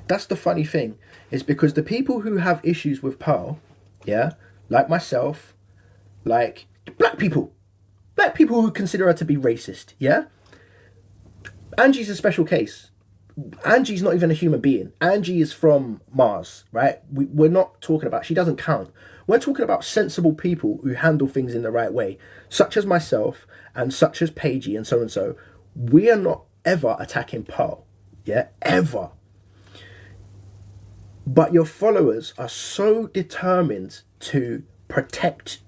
That's the funny thing, is because the people who have issues with Pearl, yeah, like myself, like black people who consider her to be racist, yeah. Angie's a special case. Angie's not even a human being. Angie is from Mars, right? We're not talking about, she doesn't count. We're talking about sensible people who handle things in the right way, such as myself and such as Paigey and so and so. We are not ever attacking Pearl, yeah, ever. But your followers are so determined to protect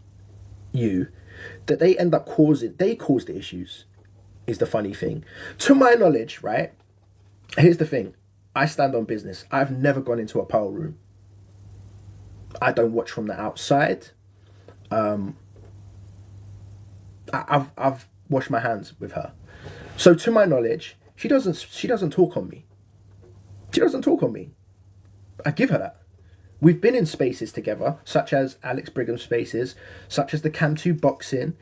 you that they end up cause the issues, is the funny thing. To my knowledge, right? Here's the thing. I stand on business. I've never gone into a Pearl room. I don't watch from the outside. I've washed my hands with her. So to my knowledge, she doesn't talk on me. She doesn't talk on me. I give her that. We've been in spaces together, such as Alex Brigham's spaces, such as the Cam 2 boxing.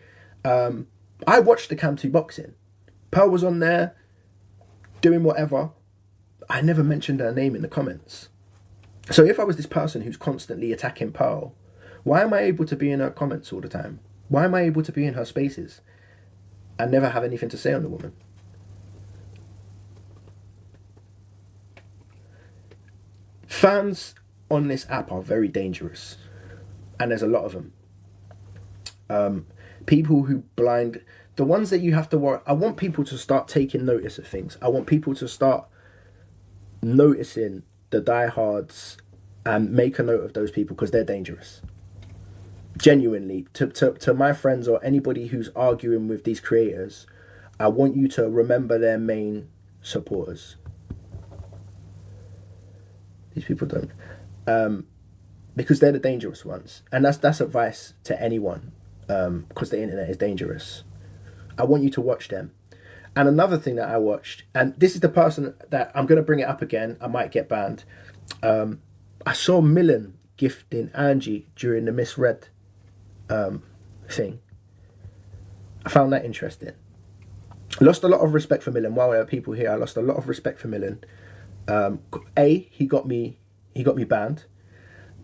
I watched the Cam 2 boxing. Pearl was on there doing whatever. I never mentioned her name in the comments. So if I was this person who's constantly attacking Pearl, why am I able to be in her comments all the time? Why am I able to be in her spaces and never have anything to say on the woman? Fans on this app are very dangerous, and there's a lot of them. People who blind, the ones that you have to worry. I want people to start taking notice of things. I want people to start noticing the diehards and make a note of those people, because they're dangerous. Genuinely, to my friends or anybody who's arguing with these creators, I want you to remember their main supporters. These people don't, because they're the dangerous ones, and that's advice to anyone, because the internet is dangerous. I want you to watch them. And another thing that I watched, and this is the person that I'm going to bring it up again, I might get banned. I saw Millen gifting Angie during the misread thing. I found that interesting. I lost a lot of respect for Millen. While there are people here, I lost a lot of respect for Millen. He got me banned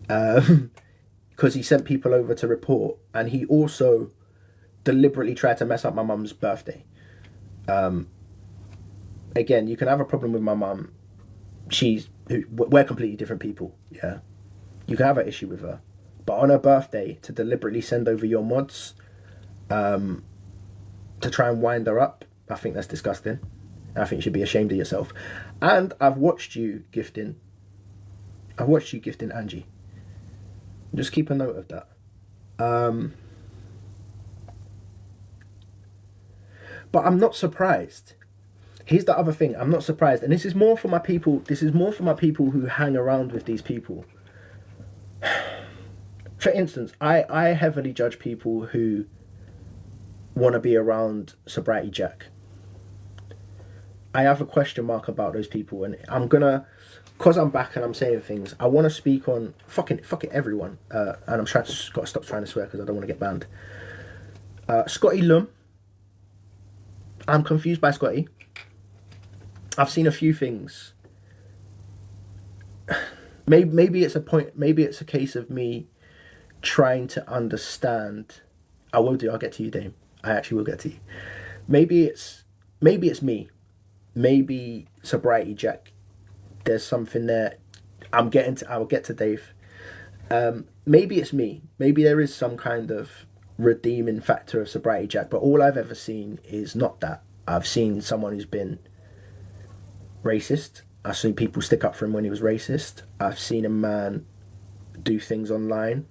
because he sent people over to report, and he also deliberately tried to mess up my mum's birthday. Again, you can have a problem with my mum. We're completely different people. Yeah, you can have an issue with her, but on her birthday, to deliberately send over your mods, to try and wind her up, I think that's disgusting. I think you should be ashamed of yourself. And I've watched you gifting Angie. Just keep a note of that. But I'm not surprised. Here's the other thing. I'm not surprised. And this is more for my people. This is more for my people who hang around with these people. For instance, I heavily judge people who want to be around Sobriety Jack. I have a question mark about those people, and I'm gonna, cause I'm back and I'm saying things, I want to speak on fucking everyone, and I'm got to stop trying to swear because I don't want to get banned. Scotty Lum, I'm confused by Scotty. I've seen a few things. Maybe it's a point. Maybe it's a case of me trying to understand. I will do. I'll get to you, Dame. I actually will get to you. Maybe it's me. Maybe Sobriety Jack, there's something there. I will get to Dave. Maybe it's me. Maybe there is some kind of redeeming factor of Sobriety Jack, but all I've ever seen is not that. I've seen someone who's been racist. I've seen people stick up for him when he was racist. I've seen a man do things online.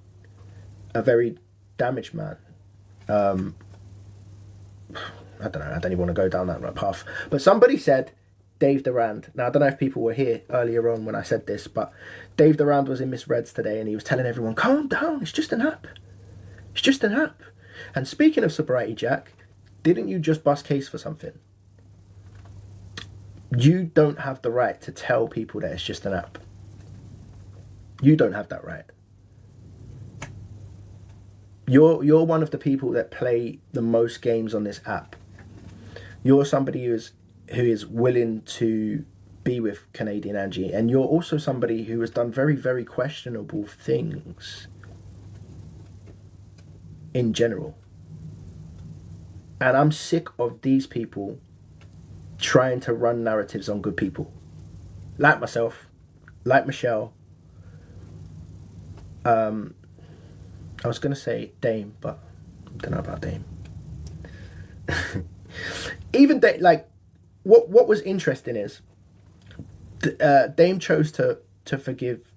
A very damaged man. I don't know, I don't even want to go down that path. But somebody said Dave Durand. Now, I don't know if people were here earlier on when I said this, but Dave Durand was in Misreads today, and he was telling everyone, calm down, it's just an app. It's just an app. And speaking of Sobriety Jack, didn't you just bust case for something? You don't have the right to tell people that it's just an app. You don't have that right. You're one of the people that play the most games on this app. You're somebody who is willing to be with Canadian Angie, and you're also somebody who has done very, very questionable things in general. And I'm sick of these people trying to run narratives on good people. Like myself, like Michelle. I was going to say Dame, but I don't know about Dame. Even like, what was interesting is Dame chose to forgive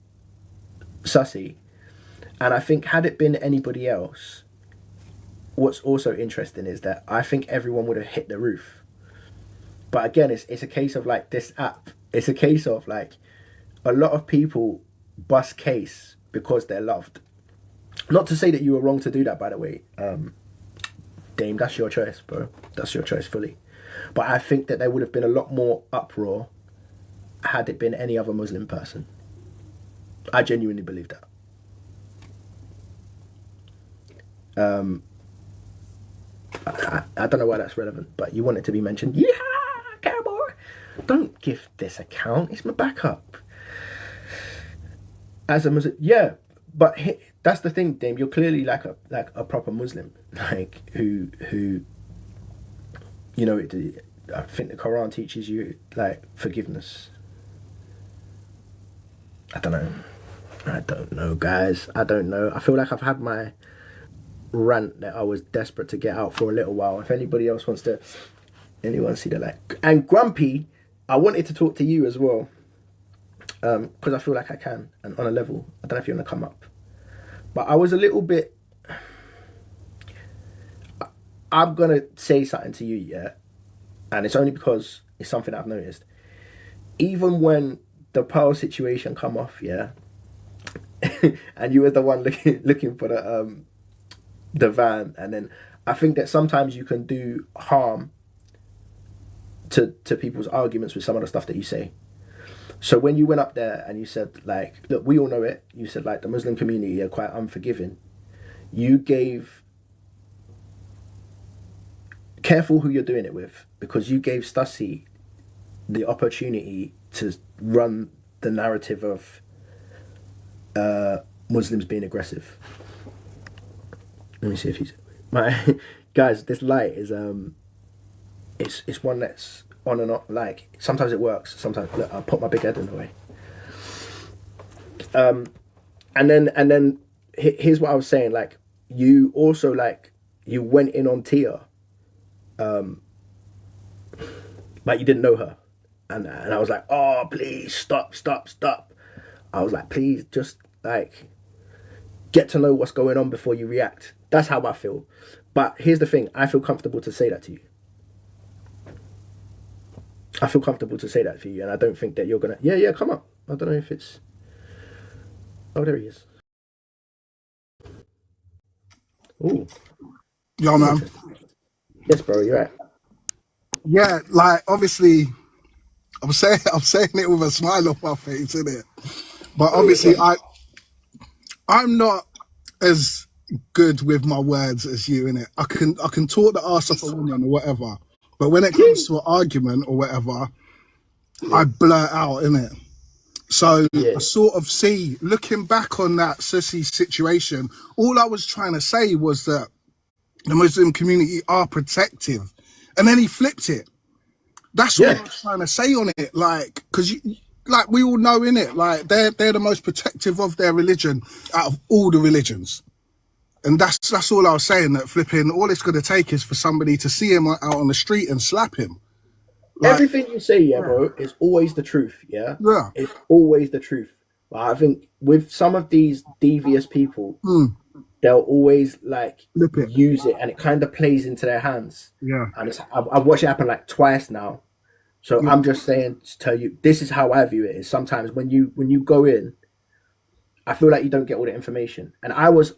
Sussy, and I think had it been anybody else, what's also interesting is that I think everyone would have hit the roof. But again, it's a case of like this app. It's a case of like a lot of people bust case because they're loved. Not to say that you were wrong to do that, by the way. Dame, that's your choice, bro. That's your choice fully. But I think that there would have been a lot more uproar had it been any other Muslim person. I genuinely believe that. I don't know why that's relevant, but you want it to be mentioned. Yeah, cowboy. Don't give this account. It's my backup. As a Muslim, yeah, but that's the thing, Dame. You're clearly like a proper Muslim, like who you know. I think the Quran teaches you like forgiveness. I don't know, guys. I don't know. I feel like I've had my rant that I was desperate to get out for a little while. If anybody else wants to, anyone see the like, and Grumpy, I wanted to talk to you as well, because I feel like I can, and on a level. I don't know if you want to come up, but I was a little bit. I'm gonna say something to you, yeah, and it's only because it's something I've noticed. Even when the Pearl situation come off, yeah, and you were the one looking for the van, and then I think that sometimes you can do harm to people's arguments with some of the stuff that you say. So when you went up there and you said, like, look, we all know it, you said like the Muslim community are quite unforgiving. You gave, careful who you're doing it with, because you gave Stussy the opportunity to run the narrative of Muslims being aggressive. Let me see if he's my guys. This light is it's one that's on and off. Like sometimes it works. Sometimes look, I'll put my big head in the way. And then here's what I was saying. Like you also like you went in on Tia. Like you didn't know her, and I was like, oh please stop. I was like, please just like get to know what's going on before you react. That's how I feel. But here's the thing, I feel comfortable to say that to you. I feel comfortable to say that to you, and I don't think that you're gonna yeah, come up. I don't know if it's oh there he is. Ooh. Yo, man. Yes, bro, you're right. Yeah, like obviously, I'm saying it with a smile on my face, innit? But obviously, I'm not as good with my words as you, innit? I can talk the arse off a woman or whatever, but when it comes to an argument or whatever, I blurt out, innit? So I sort of see, looking back on that Sussy situation, all I was trying to say was that the Muslim community are protective. And then he flipped it. That's what I was trying to say on it. Like, because like we all know, innit? Like they're the most protective of their religion out of all the religions. And that's all I was saying, that flipping, all it's going to take is for somebody to see him out on the street and slap him. Like, everything you say, bro, is always the truth, yeah? Yeah. It's always the truth. But I think with some of these devious people, they'll always like use it, and it kind of plays into their hands. Yeah. And I've watched it happen like twice now. So I'm just saying to tell you, this is how I view it. Is sometimes when you go in, I feel like you don't get all the information. And I was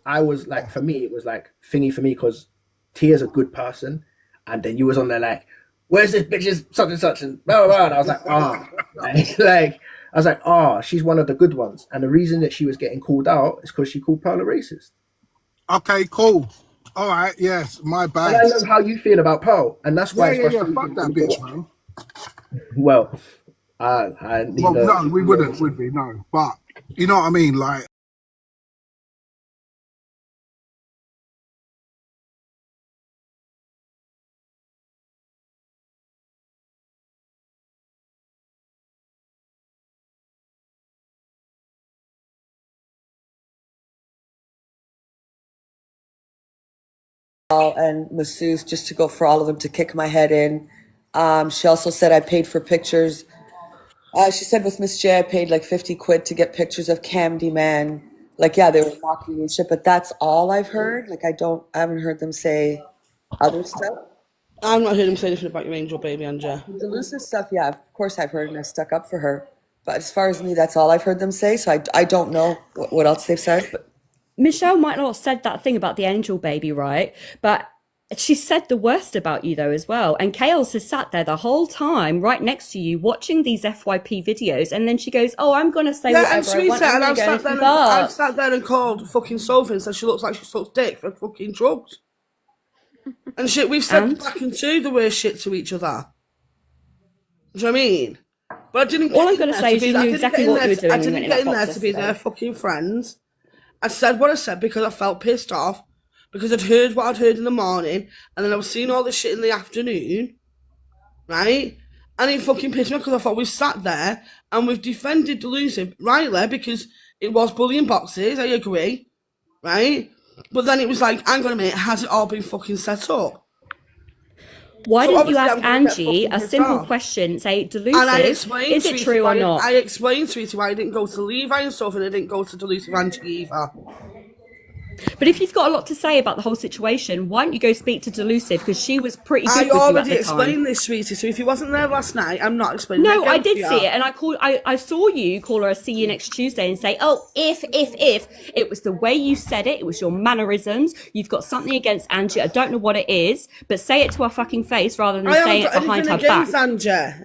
like, for me, it was like thingy for me because Tia's a good person, and then you was on there like, where's this bitch's such and such and blah blah blah. And I was like, like I was like, she's one of the good ones. And the reason that she was getting called out is because she called Pearl a racist. Okay, cool. All right, yes, my bad. And I know how you feel about Pearl, and that's why. Fuck that bitch, man. Well, I Well, neither. no, we wouldn't, would we? No, but you know what I mean. Like, and masseuse just to go for all of them to kick my head in. She also said I paid for pictures. She said with Miss J, I paid like 50 quid to get pictures of Camdy Man. Like, yeah, they were mocking me and shit, but that's all I've heard. Like, I haven't heard them say other stuff. I've not heard him say anything about your angel baby, Anja. The delusive stuff, yeah, of course I've heard and I stuck up for her. But as far as me, that's all I've heard them say. So I don't know what else they've said. But Michelle might not have said that thing about the angel baby, right? But she said the worst about you though as well. And Kales has sat there the whole time right next to you watching these FYP videos, and then she goes, "Oh, I'm gonna say Yeah, whatever and I sweet want. said, I'm and gonna I've go sat and there some and I've bars." sat there and called fucking Sophie and said she looks like she sucks dick for fucking drugs. And shit, we've said And back and two the worst shit to each other. Do you know what I mean? But I didn't all get I'm in gonna there say to is be. you I knew didn't exactly get in what you there. were doing I when you didn't went in get that in there box to be their yesterday. fucking friends. I said what I said because I felt pissed off because I'd heard what I'd heard in the morning, and then I was seeing all this shit in the afternoon, right? And it fucking pissed me off because I thought we've sat there and we've defended Delusive rightly because it was bullying boxes. I agree, right? But then it was like, hang on a minute, has it all been fucking set up? Why So didn't you obviously ask I'm going to get Angie fucking a pissed simple off. question? Say, And I delusive, explained is it Sweetie true or why not? I explained Sweetie why I didn't go to Levi and stuff, and I didn't go to Delusive Angie either. But if you've got a lot to say about the whole situation, why don't you go speak to Delusive? Because she was pretty I good with you at already the explained time. this, Sweetie, so if you wasn't there last night, I'm not explaining it No, I again did to you. see it, and I saw you call her a "see you next Tuesday" and say, "Oh, if it was the way you said it, it was your mannerisms. You've got something against Angie. I don't know what it is, but say it to her fucking face rather than I haven't saying it got behind anything her back." against Angie.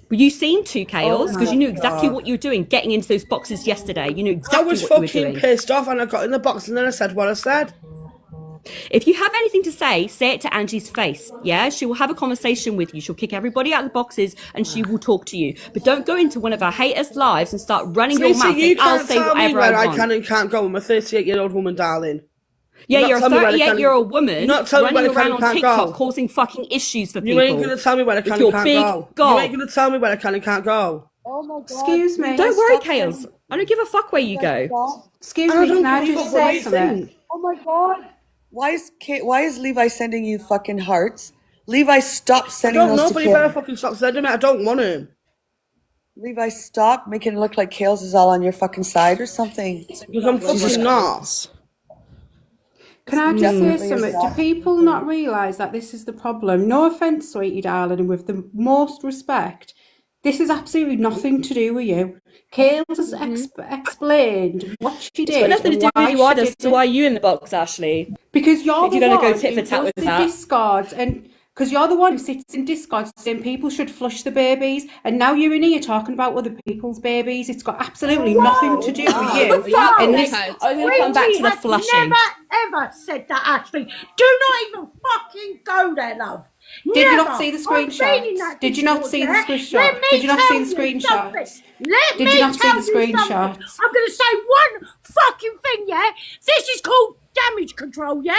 But you seemed to, Chaos, because you knew exactly God. what you were doing getting into those boxes yesterday. You knew I exactly was what you were fucking doing. pissed off, and I got in the box, and then I said what I said. If you have anything to say it to Angie's face. Yeah, she will have a conversation with you. She'll kick everybody out of the boxes and she will talk to you. But don't go into one of her haters' lives and start running your Sweetie, mouth you saying, "I'll can't say tell me whatever where I I want." can and can't go. I'm a 38-year-old woman, darling. Yeah, Not you're a tell me where I can- 38-year-old woman You're not telling me running where I can around and on can't TikTok go. causing fucking issues for You people. ain't gonna tell me where I can with and your can't big go. gob. You ain't gonna tell me where I can and can't go. oh my God. Excuse me. Don't worry, Stop Chaos. sending- I don't give a fuck where you go. Stop. Excuse And I me, don't can I give a just fuck what say you something? think. Oh my God. Why is Levi sending you fucking hearts? Levi, stop I sending don't those know, to but you better Kale. fucking stop sending it. I don't want him. Levi, stop making it look like Kales is all on your fucking side or something. Because I'm Jesus fucking not. Can I just say Definitely something? Do yourself. people not realise that this is the problem? No offence, sweetie darling, and with the most respect, this is absolutely nothing to do with you. Kayle's explained what she It's got did nothing to and do with why you she either. did So it. why are you in the box, Ashley? Because you're If the you're going to go one tit for who tat does with the that. discards and because you're the one who sits in discards saying people should flush the babies and now you're in here talking about other people's babies. It's got absolutely nothing to do with you. Fuck, And okay, this, I'm going to come back to the has flushing. never ever said that, Ashley. Do not even fucking go there, love. did you Never. not see the I've been in screenshots? that Did you not Discord, see the yeah? screenshots? Let me Did you not tell see the you something. screenshots? Let Did me you not see tell the you something. screenshots? I'm going to say one fucking thing, yeah? This is called damage control, yeah?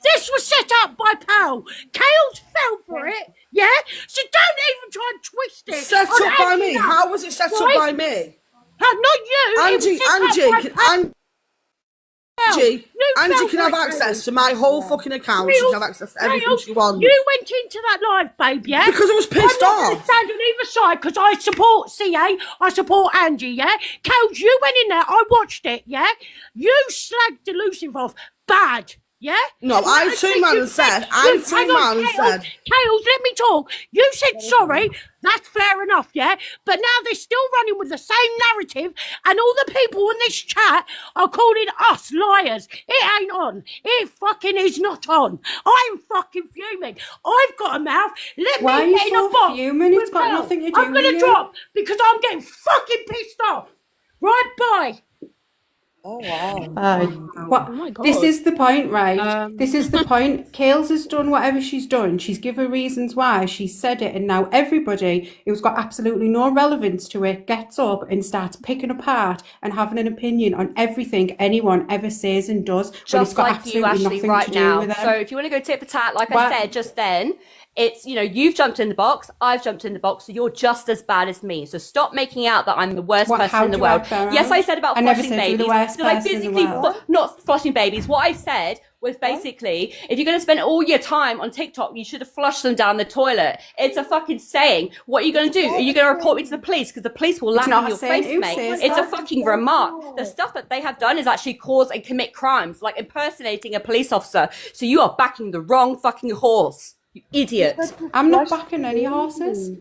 This was set up by Pal. Kales fell for it, yeah? So don't even try and twist it. Set on up by Angie me? Love, How was it set up right? by me? Not you. It was set up by Pal. Angie fell can have for it, access to my whole fucking account. She can have access to everything Kales, she wants. you went into that live, babe, yeah? Because I was pissed I'm not going to off. stand on either side because I support CA, I support Angie, yeah? Kales, you went in there, I watched it, yeah? You slagged Delusive off bad. Yeah? No, I turned around and said, Kales, let me talk. You said sorry. That's fair enough, yeah? But now they're still running with the same narrative, and all the people in this chat are calling us liars. It ain't on. It fucking is not on. I'm fucking fuming. I've got a mouth. Let Why are me you get in so a box. fuming? It's with got Mel. nothing to do I'm with gonna you. drop because I'm getting fucking pissed off. Right, bye. Oh wow. What? Oh my God. This is the point, right? This is the point. Kales has done whatever she's done. She's given reasons why. She's said it, and now everybody who's got absolutely no relevance to it gets up and starts picking apart and having an opinion on everything anyone ever says and does when it's Just got like you, absolutely Ashley, nothing right to do now. with So them. if you want to go tit for tat, like What? I said just then, it's, you know, you've jumped in the box, I've jumped in the box, so you're just as bad as me. So stop making out that I'm the worst What? person How in the do world. I fare Yes, out? I said about I never flushing said you were the babies. worst So like person in the physically, world. not flushing babies. What I said was basically, if you're going to spend all your time on TikTok, you should have flushed them down the toilet. It's a fucking saying. What are you going to do? Are you going to report me to the police? Because the police will laugh not in a your saying. face, Who mate. says It's a that? fucking remark. The stuff that they have done is actually cause and commit crimes, like impersonating a police officer. So you are backing the wrong fucking horse. You idiot. I'm not backing any horses.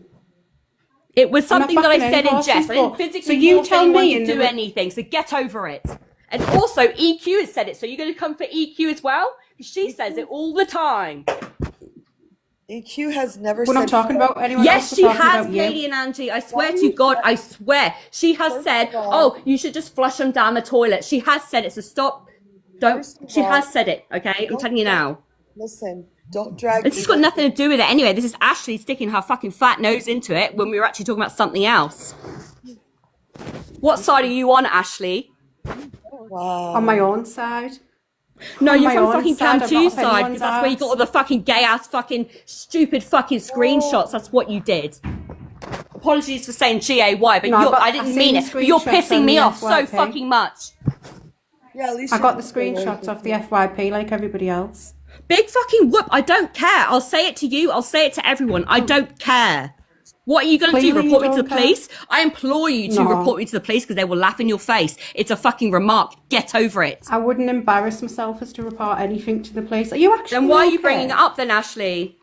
It was I'm not something that I backing said any in horses, jest. I didn't but physically so you force tell anyone me to in do the anything. So get over it. And also, EQ has said it. So you're going to come for EQ as well? She says it all the time. EQ has never we're said not talking about anyone Yes, else. she We're talking has, about you. Katie and Angie. I swear to God, I swear. She has First said, of all- oh, you should just flush them down the toilet. She has said it. So stop. Don't. First of She all, has said it, okay? I'm telling you now. Listen, don't drag This has got nothing to do with it anyway. This is Ashley sticking her fucking fat nose into it when we were actually talking about something else. What side are you on, Ashley? Wow. On my own side. No, On you're my from own fucking side, Cam I'm 2 not off side, anyone's because that's where you got arse. all the fucking gay ass fucking stupid fucking screenshots. That's what you did. Apologies for saying GAY, but No, I I've didn't seen mean the it. But you're screenshots pissing on me the off so FYP. fucking much. Yeah, at least I you're got the not going screenshots with off the it. FYP like everybody else. Big fucking whoop. I don't care. I'll say it to you. I'll say it to everyone. I don't care. What are you going to do? Clearly you Report me to the don't care. police? I implore you to No. report me to the police because they will laugh in your face. It's a fucking remark. Get over it. I wouldn't embarrass myself as to report anything to the police. Are you actually Then why are you okay? bringing it up then, Ashley?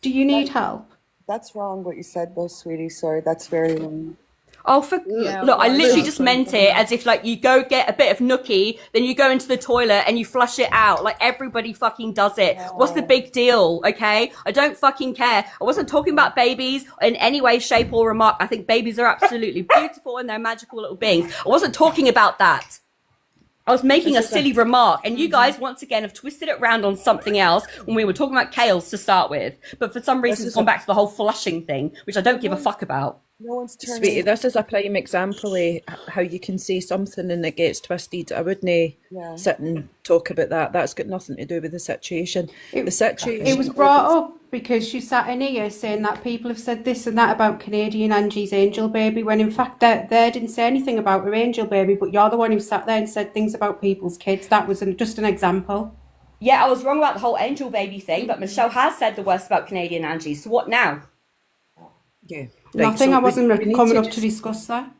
Do you need help? That's wrong what you said though, sweetie. Sorry, that's very wrong. Oh, look, I literally just meant it as if, like, you go get a bit of nookie, then you go into the toilet and you flush it out. Like, everybody fucking does it. What's the big deal, okay? I don't fucking care. I wasn't talking about babies in any way, shape, or remark. I think babies are absolutely beautiful and they're magical little beings. I wasn't talking about that. I was making a silly remark, and you guys, once again, have twisted it around on something else when we were talking about Kales to start with. But for some reason, it's gone back to the whole flushing thing, which I don't give a fuck about. No one's turning. Sweetie, this is a prime example of how you can say something and it gets twisted. I wouldn't sit and talk about that. That's got nothing to do with the situation. The situation. It was brought up because she sat in here saying that people have said this and that about Canadian Angie's angel baby, when in fact they didn't say anything about her angel baby, but you're the one who sat there and said things about people's kids. That was just an example. Yeah, I was wrong about the whole angel baby thing, but Michelle has said the worst about Canadian Angie. So what now? Yeah. Nothing, so I wasn't we need coming to up just- to discuss that.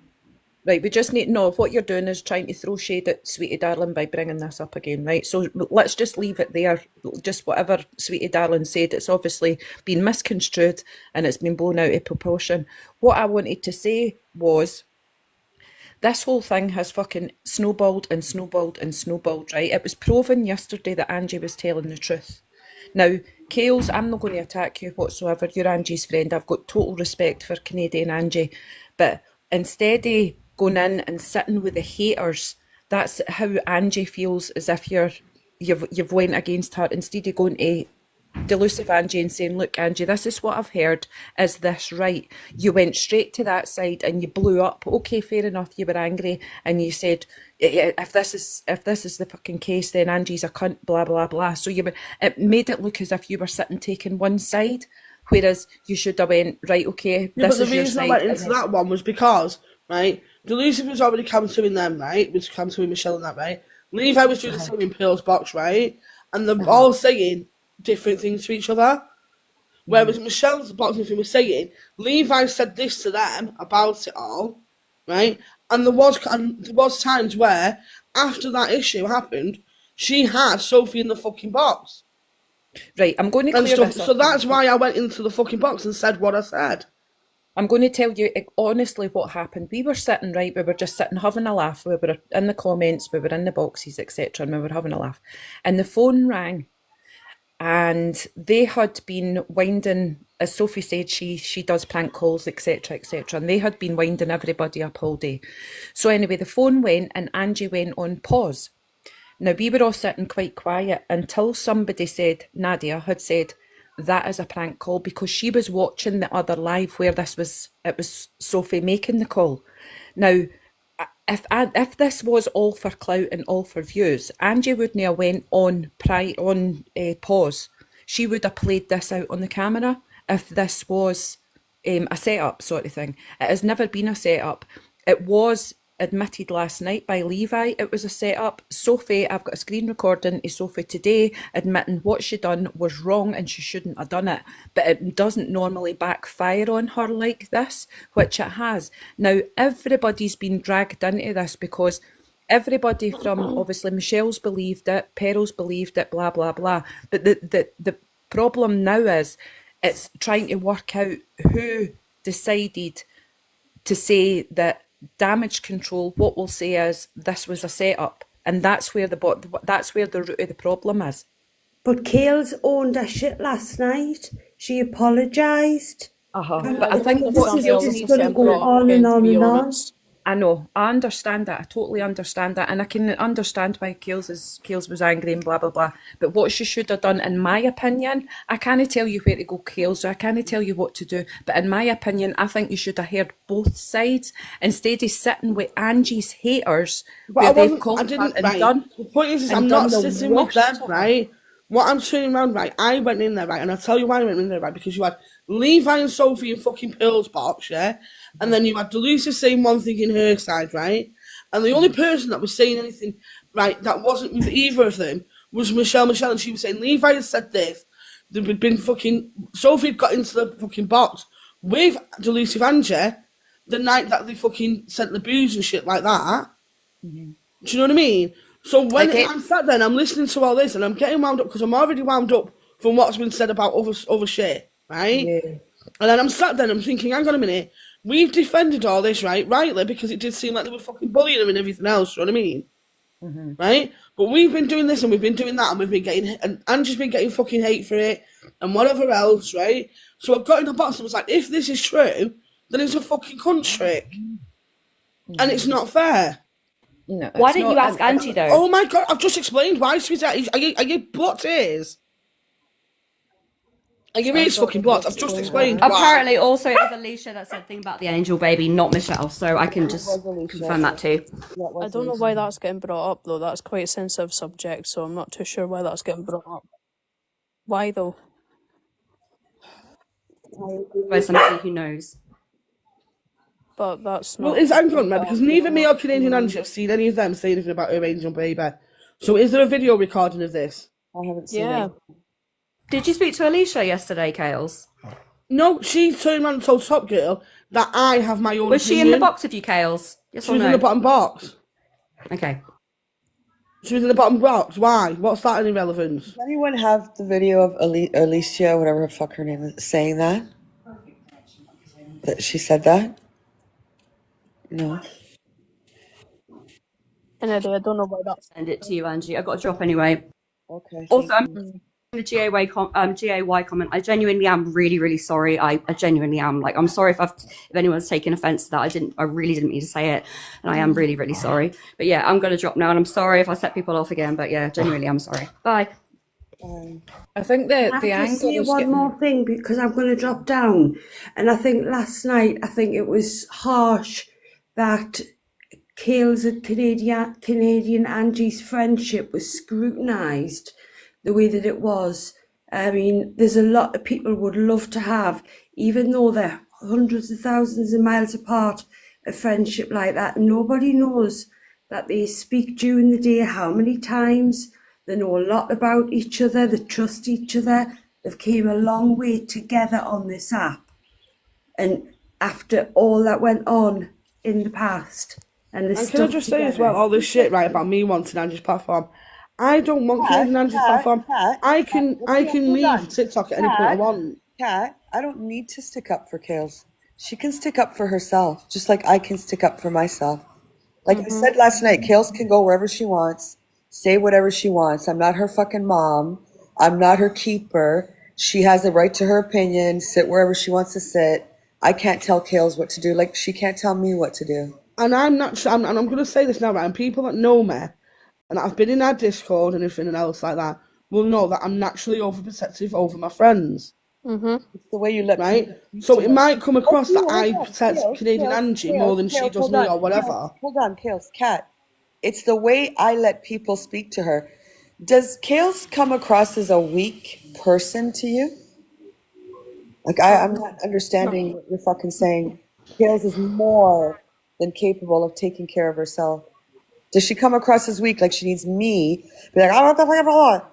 Right, we just need to know what you're doing is trying to throw shade at Sweetie Darling by bringing this up again, right? So let's just leave it there. Just whatever Sweetie Darling said, it's obviously been misconstrued and it's been blown out of proportion. What I wanted to say was, this whole thing has fucking snowballed and snowballed and snowballed, right? It was proven yesterday that Angie was telling the truth. Now, Kales, I'm not going to attack you whatsoever. You're Angie's friend. I've got total respect for Canadian Angie. But instead of going in and sitting with the haters, that's how Angie feels, as if you've went against her, instead of going to delusive Angie and saying, look, Angie, this is what I've heard. Is this right? You went straight to that side and you blew up. Okay, fair enough. You were angry and you said, if this is the fucking case, then Angie's a cunt, blah, blah, blah. So it made it look as if you were sitting taking one side, whereas you should have went, right, okay, Yeah, this but is the your reason side. I went and into then- that one was because, right, Delusive was already cancellling them, right? Was cancelling Michelle and that, right? Levi was doing the same in Pearl's box, right? And they're all saying different things to each other. Whereas Michelle's boxing thing was saying, Levi said this to them about it all, right? And there was times where, after that issue happened, she had Sophie in the fucking box. Right, I'm going to And clear stuff. this up. So that's why I went into the fucking box and said what I said. I'm going to tell you honestly what happened. We were sitting, right, we were just sitting having a laugh. We were in the comments, we were in the boxes, etc., and we were having a laugh. And the phone rang. and they had been winding, as Sophie said, she does prank calls, etc., etc., and they had been winding everybody up all day. So anyway, the phone went and Angie went on pause. Now, we were all sitting quite quiet until somebody said, Nadia had said, that is a prank call, because she was watching the other live where it was Sophie making the call. Now, if this was all for clout and all for views, Angie wouldn't have went on pause. She would have played this out on the camera if this was a setup sort of thing. It has never been a setup. It was admitted last night by Levi it was a setup. Sophie, I've got a screen recording of Sophie today admitting what she done was wrong and she shouldn't have done it, but it doesn't normally backfire on her like this, which it has. Now everybody's been dragged into this because everybody from, obviously Michelle's believed it, Peryl's believed it, blah blah blah, but the problem now is it's trying to work out who decided to say that damage control. What we'll say is this was a setup, and that's where the root of the problem is. But Kayle's owned her shit last night. She apologised. But I think this what is Kayle's just needs going to to go on and on and on. I know, I understand that, I totally understand that, and I can understand why Kayle's was angry and blah blah blah, but what she should have done, in my opinion, I can't tell you where to go, Kayle's, so I can't tell you what to do, but in my opinion, I think you should have heard both sides, instead of sitting with Angie's haters, where they've called her and done. The point is I'm not sitting with them, right? What I'm turning around, right, I went in there, right, and I'll tell you why I went in there, right, because you had Levi and Sophie in fucking Pearl's box, yeah? And then you had Delusa saying one thing in her side, right? And the only person that was saying anything, right, that wasn't with either of them was Michelle, and she was saying Levi had said this, there'd been fucking, Sophie had got into the fucking box with Delusive Angie the night that they fucking sent the booze and shit like that. Mm-hmm. Do you know what I mean? So when I'm sat there and I'm listening to all this and I'm getting wound up because I'm already wound up from what's been said about other shit, right? Yeah. And then I'm sat there and I'm thinking, hang on a minute, we've defended all this, right? Rightly, because it did seem like they were fucking bullying him and everything else, you know what I mean? Mm-hmm. Right? But we've been doing this and we've been doing that and we've been getting, and Angie's been getting fucking hate for it and whatever else, right? So I've got in the box and was like, if this is true, then it's a fucking cunt trick. Mm-hmm. And it's not fair. No, why didn't you ask Angie though? Oh my god, I've just explained why, sweetheart. Are you blocked ears? Are your ears fucking blocked? I've just explained why. Apparently also it was Alicia that said thing about the angel baby, not Michelle, so I can just confirm that too. I don't know why that's getting brought up though. That's quite a sensitive subject, so I'm not too sure why that's getting brought up. Why though? By somebody who knows. But that's not... Well, it's hang on, man, because neither me or Canadian Angie have seen any of them say anything about her angel baby. So is there a video recording of this? I haven't seen it. Did you speak to Alicia yesterday, Kales? No, she turned around and told Top Girl that I have my own Was opinion. she in the box with you, Kales? Yes she or was no? in the bottom box. Okay. She was in the bottom box. Why? What's that any relevance? Does anyone have the video of Alicia, whatever the fuck her name is, saying that? That she said that? No. And I don't know why that's... Send it to you, Angie. I've got to drop anyway. Okay. Also, I'm in the GAY comment. I genuinely am really, really sorry. I genuinely am. Like, I'm sorry if anyone's taken offence to that. I really didn't mean to say it. And I am really, really sorry. But yeah, I'm going to drop now. And I'm sorry if I set people off again. But yeah, genuinely, I'm sorry. Bye. I think the angle say was one more thing because I'm going to drop down. And I think last night, it was harsh that Kayle's and Canadian Angie's friendship was scrutinised the way that it was. I mean, there's a lot of people would love to have, even though they're hundreds of thousands of miles apart, a friendship like that. Nobody knows that they speak during the day how many times. They know a lot about each other. They trust each other. They've came a long way together on this app. And after all that went on in the past, and can I just say as well, all this shit right about me wanting Angie's platform. I don't want Canadian Angie's platform. I can leave TikTok at any point I want. Kat, I don't need to stick up for Kales. She can stick up for herself, just like I can stick up for myself. Like I said last night, Kales can go wherever she wants, say whatever she wants. I'm not her fucking mom. I'm not her keeper. She has the right to her opinion, sit wherever she wants to sit. I can't tell Kales what to do, like she can't tell me what to do. And I'm not. And I'm going to say this now, right? And people that know me, and I've been in our Discord and everything else like that, will know that I'm naturally overprotective over my friends. It's the way you let Right? people speak So to it her. might come across that I Hold on. protect Canadian Angie more than she does Hold me on. or whatever. Hold on, Kales, Cat. It's the way I let people speak to her. Does Kales come across as a weak person to you? Like I'm not understanding what you're fucking saying. Kales is more than capable of taking care of herself. Does she come across as weak, like she needs me? Be like, oh, what the fuck?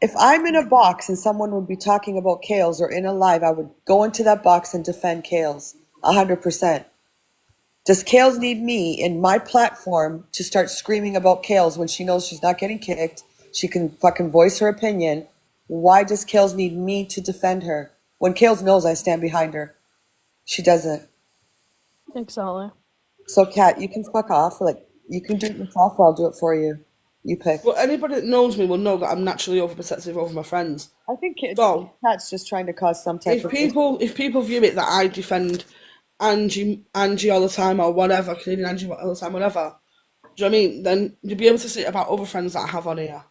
If I'm in a box and someone would be talking about Kales or in a live, I would go into that box and defend Kales 100%. Does Kales need me in my platform to start screaming about Kales when she knows she's not getting kicked? She can fucking voice her opinion. Why does Kales need me to defend her? When Kales knows I stand behind her, she doesn't. Exactly. So, Kat, you can fuck off. Like, you can do it yourself or I'll do it for you. You pick. But anybody that knows me will know that I'm naturally overprotective over my friends. I think So Kat's just trying to cause some type of. if people view it that I defend Angie all the time or whatever, Canadian Angie all the time, whatever, do you know what I mean? Then you'll be able to see it about other friends that I have on here,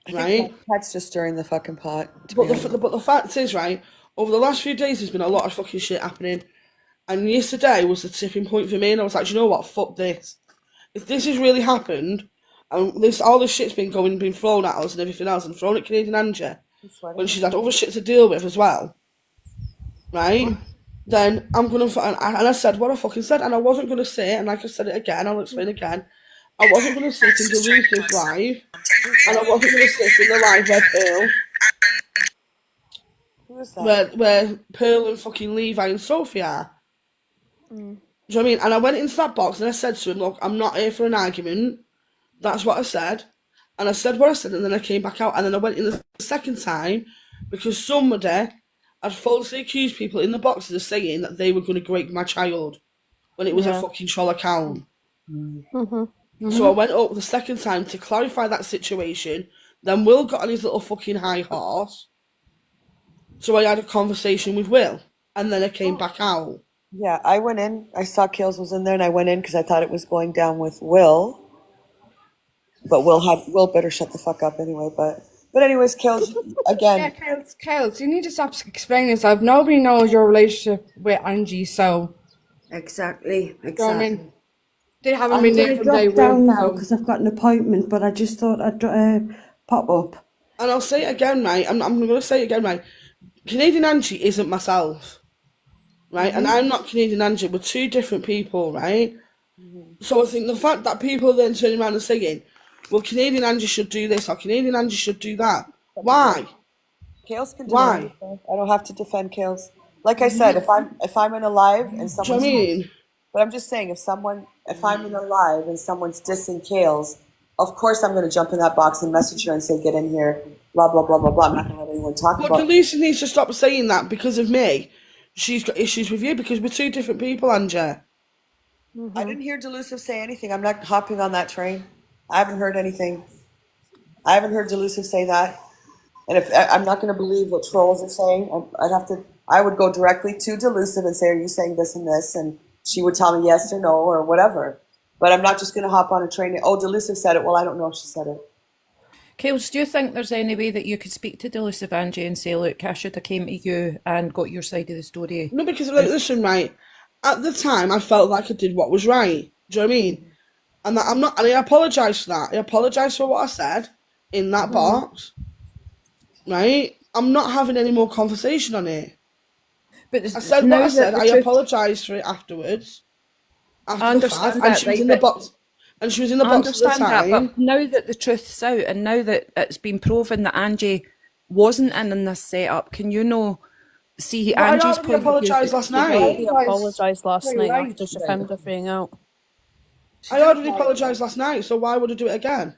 I right? think Kat's just stirring the fucking pot. To be honest. But the fact is, right, over the last few days there's been a lot of fucking shit happening. And yesterday was the tipping point for me, and I was like, you know what, fuck this. If this has really happened, and all this shit's been thrown at us and everything else, and thrown at Canadian Angie, when she's had other shit to deal with as well, right? Then I'm gonna and I said what I fucking said, and I wasn't gonna say it, and like I said it again, I'll explain again. I wasn't gonna sit in Delusive live, and I wasn't gonna sit in the live Who is that? where Pearl and fucking Levi and Sophie are. Do you know what I mean? And I went into that box and I said to him, look, I'm not here for an argument. That's what I said. And I said what I said, and then I came back out, and then I went in the second time because somebody had falsely accused people in the boxes of saying that they were going to break my child when it was a fucking troll account. So I went up the second time to clarify that situation. Then Will got on his little fucking high horse. So I had a conversation with Will, and then I came back out. Yeah, I went in. I saw Kales was in there, and I went in because I thought it was going down with Will. But Will better shut the fuck up anyway. But anyways, Kales again. Yeah, Kels, you need to stop explaining yourself. Nobody knows your relationship with Angie, so Exactly. you know what I Exactly. mean? They haven't I'm been going there to from day drop down one. now So. because I've got an appointment, but I just thought I'd pop up. And I'll say it again, mate. I'm going to say it again, mate. Canadian Angie isn't myself, right? And I'm not Canadian Angie. We're two different people, right? So I think the fact that people are then turning around and saying, well, Canadian Angie should do this or Canadian Angie should do that. Why? Kales can Why? defend herself. I don't have to defend Kales. Like I said, if I'm in a live and Do you know someone's, what I mean? but I'm just saying, if I'm in a live and someone's dissing Kales, of course I'm going to jump in that box and message her and say, get in here, blah blah blah blah blah. I'm not going to let anyone talk But about. Lucy needs to stop saying that because of me. She's got issues with you because we're two different people, Angie. I didn't hear Delusive say anything. I'm not hopping on that train. I haven't heard anything. I haven't heard Delusive say that. And if I'm not going to believe what trolls are saying, I would go directly to Delusive and say, are you saying this and this? And she would tell me yes or no or whatever. But I'm not just going to hop on a train and, oh, Delusive said it. Well, I don't know if she said it. Kales, do you think there's any way that you could speak to Delusive Angie and say, look, I should have came to you and got your side of the story? No, because listen, right. At the time, I felt like I did what was right. Do you know what I mean? And that and I apologise for that. I apologise for what I said in that box. Right? I'm not having any more conversation on it. But I said what I said. I apologised for it afterwards. After the fact, and she was in the box. And she was in the box at the time. But now that the truth's out and now that it's been proven that Angie wasn't in this setup, can you know see Angie's point of view? I apologised last night. He apologised last night after she found everything out. I already apologised last night, so why would I do it again?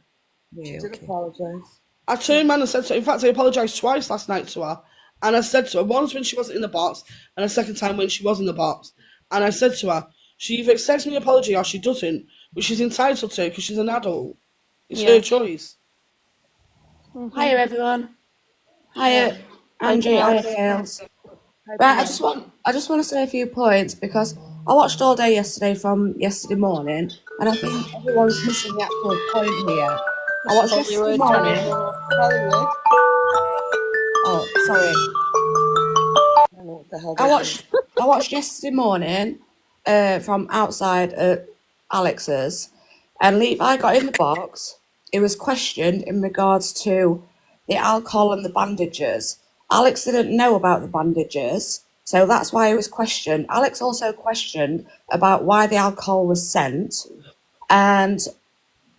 She did apologise. I turned around and said to her, in fact, I apologised twice last night to her. And I said to her, once when she wasn't in the box, and a second time when she was in the box. And I said to her, she either accepts my apology or she doesn't, but she's entitled to because she's an adult. It's her choice. Hiya everyone. Hiya Angie. Hiya Kales. Right, I just want to say a few points because I watched all day yesterday from yesterday morning, and I think everyone's missing the actual point here. I watched yesterday Hollywood trying to morning. show off Hollywood. Oh, sorry. I don't know what the hell I they're doing. watched yesterday morning from outside at Alex's, and Levi got in the box. It was questioned in regards to the alcohol and the bandages. Alex didn't know about the bandages, so that's why it was questioned. Alex also questioned about why the alcohol was sent, and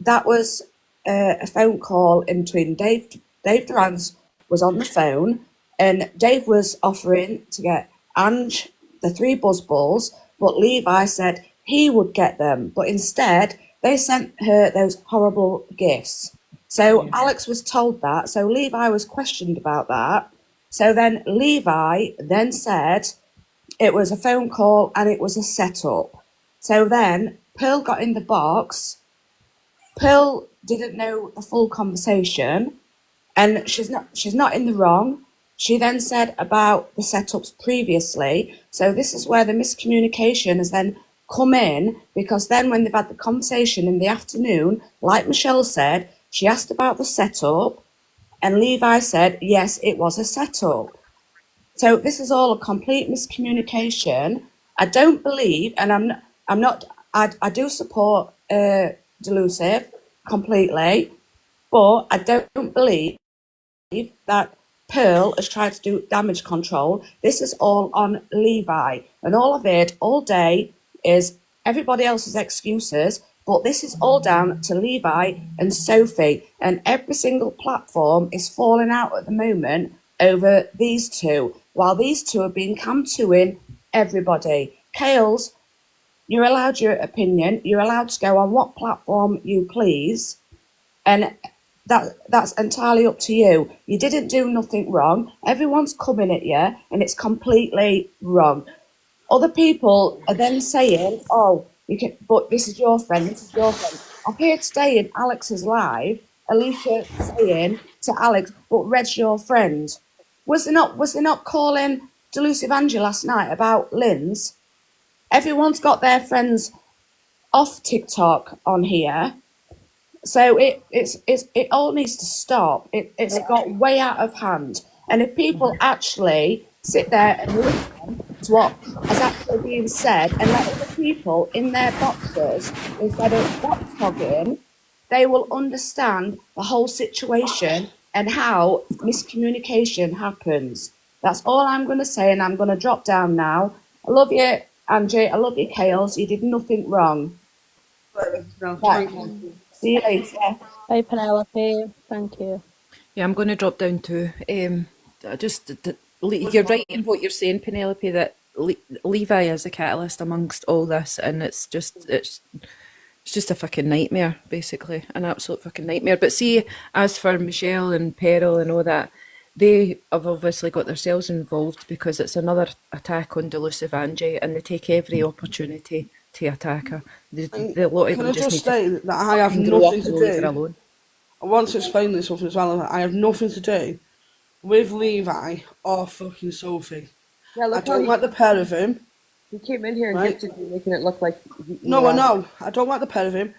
that was a phone call in between Dave Durant was on the phone, and Dave was offering to get Ange the 3 buzz balls, but Levi said he would get them, but instead they sent her those horrible gifts. So Alex was told that, so Levi was questioned about that. So then Levi then said it was a phone call and it was a setup. So then Pearl got in the box. Pearl didn't know the full conversation, and she's not in the wrong. She then said about the setups previously. So this is where the miscommunication has then come in, because then when they've had the conversation in the afternoon, like Michelle said, she asked about the setup, and Levi said yes, it was a setup. So this is all a complete miscommunication. I don't believe, and I'm not. I do support Delusive completely, but I don't believe that Pearl has tried to do damage control. This is all on Levi, and all of it all day is everybody else's excuses. But this is all down to Levi and Sophie, and every single platform is falling out at the moment over these two, while these two are being camped-toing everybody. Kales, you're allowed your opinion. You're allowed to go on what platform you please, and that's entirely up to you. You didn't do nothing wrong. Everyone's coming at you, and it's completely wrong. Other people are then saying, "Oh, you can," but this is your friend. This is your friend. I heard today in Alex's live, Alicia saying to Alex, "But Red's your friend." Was they not calling Delusive Angie last night about Lynn's? Everyone's got their friends off TikTok on here. So it all needs to stop. It's got way out of hand. And if people actually sit there and listen to what is actually being said and let other people in their boxes instead of box hogging, they will understand the whole situation and how miscommunication happens. That's all I'm going to say, and I'm going to drop down now. I love you, Angie. I love you, Kales. You did nothing wrong. Right. See you later. Bye, Penelope. Thank you. Yeah, I'm going to drop down too. You're right in what you're saying, Penelope, that Levi is a catalyst amongst all this, and it's just a fucking nightmare, basically, an absolute fucking nightmare. But see, as for Michelle and Peril and all that, they have obviously got themselves involved because it's another attack on Delusive Angie, and they take every opportunity to attack her. The lot of Can them I just just need say to that I have fucking grow up nothing to and leave her do? alone. I want to explain this something as well. I have nothing to do with Levi or fucking Sophie. Yeah, I look how don't like the pair of him. he came in here and Right? gifted you, making it look like you No, I are. know. I don't like the pair of him.